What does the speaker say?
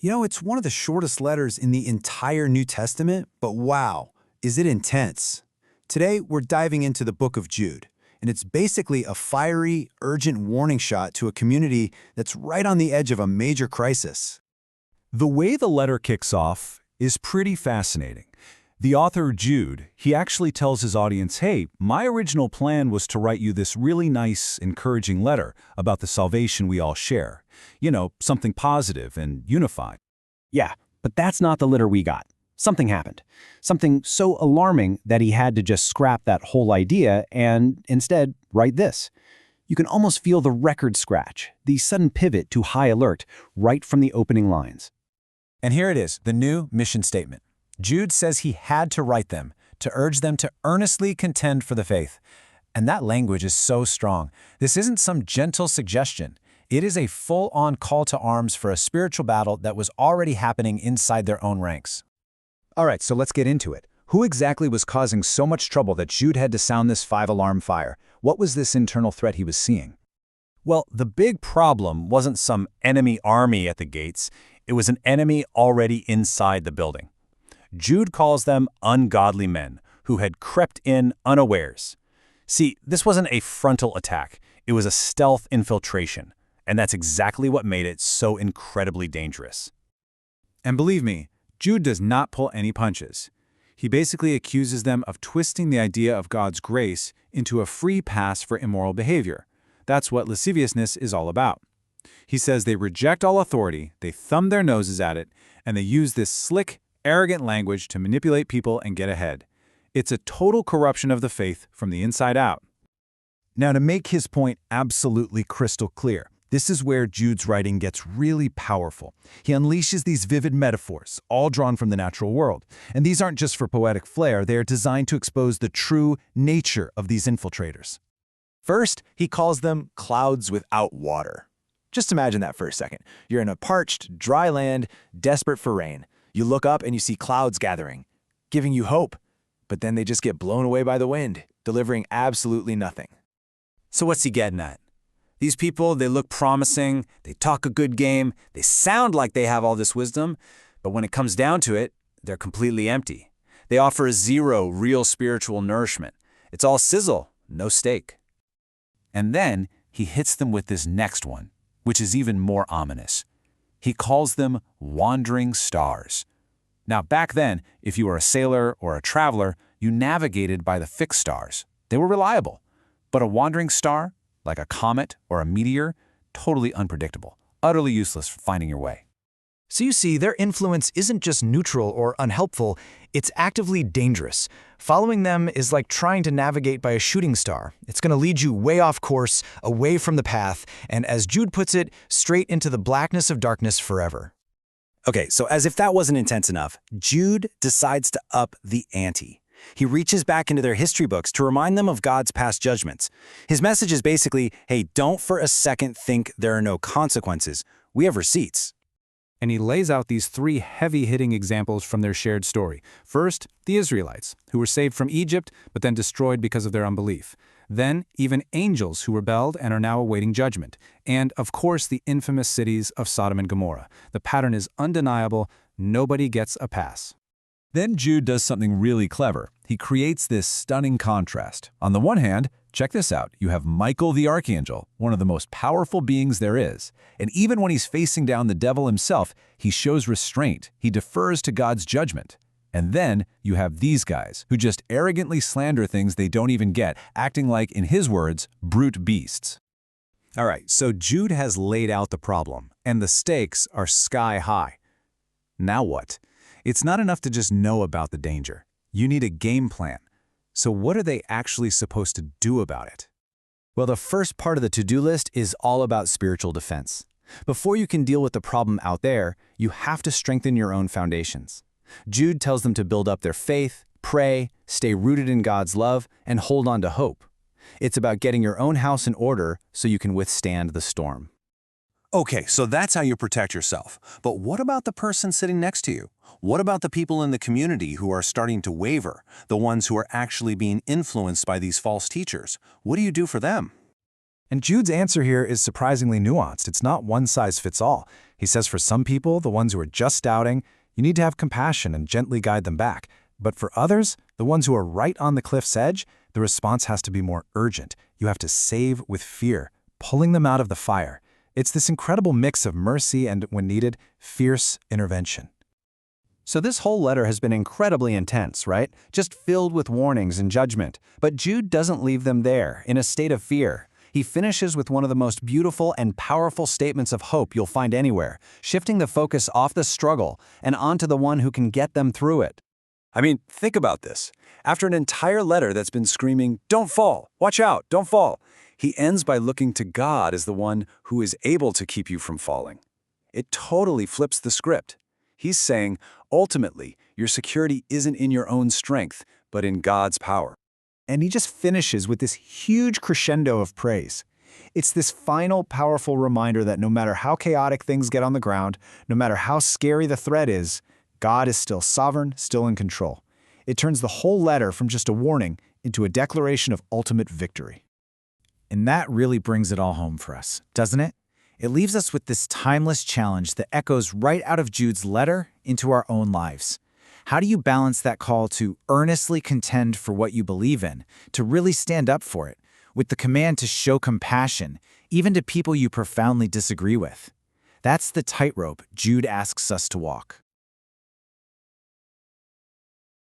It's one of the shortest letters in the entire New Testament, but wow, is it intense. Today, we're diving into the book of Jude, and it's basically a fiery, urgent warning shot to a community that's right on the edge of a major crisis. The way the letter kicks off is pretty fascinating. The author, Jude, he actually tells his audience, hey, my original plan was to write you this really nice, encouraging letter about the salvation we all share. Something positive and unified. Yeah, but that's not the letter we got. Something happened. Something so alarming that he had to just scrap that whole idea and instead write this. You can almost feel the record scratch, the sudden pivot to high alert, right from the opening lines. And here it is, the new mission statement. Jude says he had to write them, to urge them to earnestly contend for the faith. And that language is so strong. This isn't some gentle suggestion. It is a full-on call to arms for a spiritual battle that was already happening inside their own ranks. All right, so let's get into it. Who exactly was causing so much trouble that Jude had to sound this 5-alarm fire? What was this internal threat he was seeing? Well, the big problem wasn't some enemy army at the gates. It was an enemy already inside the building. Jude calls them ungodly men who had crept in unawares. See, this wasn't a frontal attack. It was a stealth infiltration. And that's exactly what made it so incredibly dangerous. And believe me, Jude does not pull any punches. He basically accuses them of twisting the idea of God's grace into a free pass for immoral behavior. That's what lasciviousness is all about. He says they reject all authority, they thumb their noses at it, and they use this slick, arrogant language to manipulate people and get ahead. It's a total corruption of the faith from the inside out. Now, to make his point absolutely crystal clear, this is where Jude's writing gets really powerful. He unleashes these vivid metaphors, all drawn from the natural world. And these aren't just for poetic flair, they are designed to expose the true nature of these infiltrators. First, he calls them clouds without water. Just imagine that for a second. You're in a parched, dry land, desperate for rain. You look up and you see clouds gathering, giving you hope. But then they just get blown away by the wind, delivering absolutely nothing. So what's he getting at? These people, they look promising, they talk a good game, they sound like they have all this wisdom, but when it comes down to it, they're completely empty. They offer zero real spiritual nourishment. It's all sizzle, no steak. And then he hits them with this next one, which is even more ominous. He calls them wandering stars. Now, back then, if you were a sailor or a traveler, you navigated by the fixed stars. They were reliable. But a wandering star, like a comet or a meteor, totally unpredictable, utterly useless for finding your way. So you see, their influence isn't just neutral or unhelpful, it's actively dangerous. Following them is like trying to navigate by a shooting star. It's going to lead you way off course, away from the path, and as Jude puts it, straight into the blackness of darkness forever. Okay, so as if that wasn't intense enough, Jude decides to up the ante. He reaches back into their history books to remind them of God's past judgments. His message is basically, hey, don't for a second think there are no consequences. We have receipts. And he lays out these 3 heavy-hitting examples from their shared story. First, the Israelites, who were saved from Egypt, but then destroyed because of their unbelief. Then, even angels who rebelled and are now awaiting judgment. And, of course, the infamous cities of Sodom and Gomorrah. The pattern is undeniable. Nobody gets a pass. Then Jude does something really clever. He creates this stunning contrast. On the one hand, check this out, you have Michael the Archangel, one of the most powerful beings there is. And even when he's facing down the devil himself, he shows restraint. He defers to God's judgment. And then you have these guys, who just arrogantly slander things they don't even get, acting like, in his words, brute beasts. All right, so Jude has laid out the problem, and the stakes are sky high. Now what? It's not enough to just know about the danger. You need a game plan. So what are they actually supposed to do about it? Well, the first part of the to-do list is all about spiritual defense. Before you can deal with the problem out there, you have to strengthen your own foundations. Jude tells them to build up their faith, pray, stay rooted in God's love, and hold on to hope. It's about getting your own house in order so you can withstand the storm. Okay, so that's how you protect yourself. But what about the person sitting next to you? What about the people in the community who are starting to waver, the ones who are actually being influenced by these false teachers? What do you do for them? And Jude's answer here is surprisingly nuanced. It's not one size fits all. He says for some people, the ones who are just doubting, you need to have compassion and gently guide them back. But for others, the ones who are right on the cliff's edge, the response has to be more urgent. You have to save with fear, pulling them out of the fire. It's this incredible mix of mercy and, when needed, fierce intervention. So this whole letter has been incredibly intense, right? Just filled with warnings and judgment. But Jude doesn't leave them there, in a state of fear. He finishes with one of the most beautiful and powerful statements of hope you'll find anywhere, shifting the focus off the struggle and onto the one who can get them through it. I mean, think about this. After an entire letter that's been screaming, "Don't fall! Watch out! Don't fall!" he ends by looking to God as the one who is able to keep you from falling. It totally flips the script. He's saying, ultimately, your security isn't in your own strength, but in God's power. And he just finishes with this huge crescendo of praise. It's this final, powerful reminder that no matter how chaotic things get on the ground, no matter how scary the threat is, God is still sovereign, still in control. It turns the whole letter from just a warning into a declaration of ultimate victory. And that really brings it all home for us, doesn't it? It leaves us with this timeless challenge that echoes right out of Jude's letter into our own lives. How do you balance that call to earnestly contend for what you believe in, to really stand up for it, with the command to show compassion, even to people you profoundly disagree with? That's the tightrope Jude asks us to walk.